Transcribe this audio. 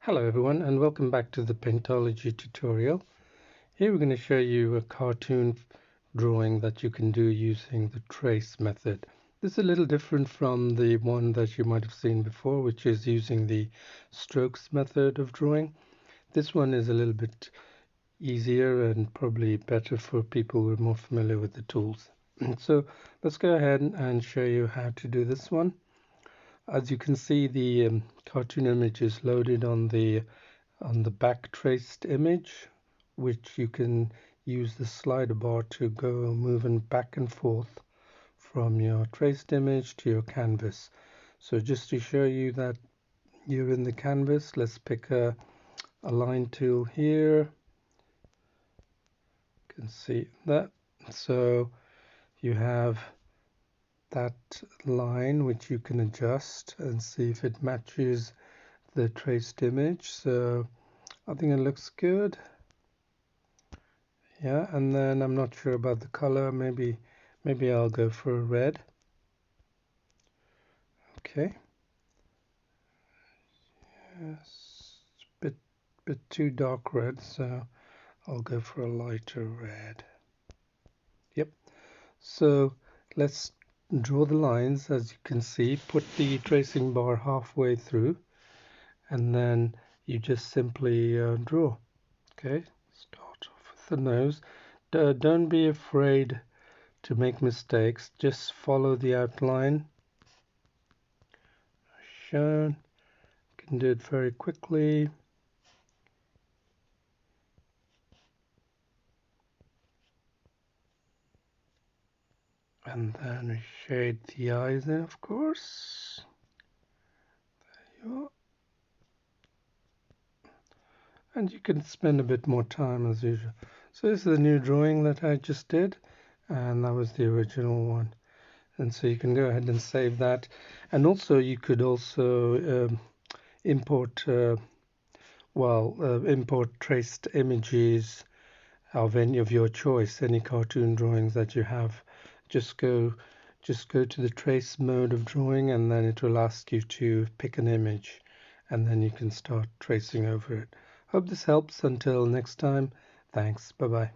Hello everyone and welcome back to the Paintology tutorial. Here we're going to show you a cartoon drawing that you can do using the trace method. This is a little different from the one that you might have seen before, which is using the strokes method of drawing. This one is a little bit easier and probably better for people who are more familiar with the tools. So let's go ahead and show you how to do this one. As you can see, the cartoon image is loaded on the back traced image, which you can use the slider bar to go moving back and forth from your traced image to your canvas. So just to show you that you're in the canvas, let's pick a line tool here. You can see that. So you have that line which you can adjust and see if it matches the traced image. So I think it looks good. Yeah, and then I'm not sure about the color. Maybe I'll go for a red. Okay. Yes, it's a bit too dark red, so I'll go for a lighter red. Yep. So let's draw the lines. As you can see, put the tracing bar halfway through, and then you just simply draw. Okay. Start off with the nose. Don't be afraid to make mistakes. Just follow the outline shown. You can do it very quickly. And then we shade the eyes in, of course. There you are. And you can spend a bit more time as usual. So this is the new drawing that I just did, and that was the original one. And so you can go ahead and save that. And also you could also import import traced images of any of your choice, any cartoon drawings that you have. Just go to the trace mode of drawing, and then it will ask you to pick an image, and then you can start tracing over it. Hope this helps. Until next time, thanks. Bye bye.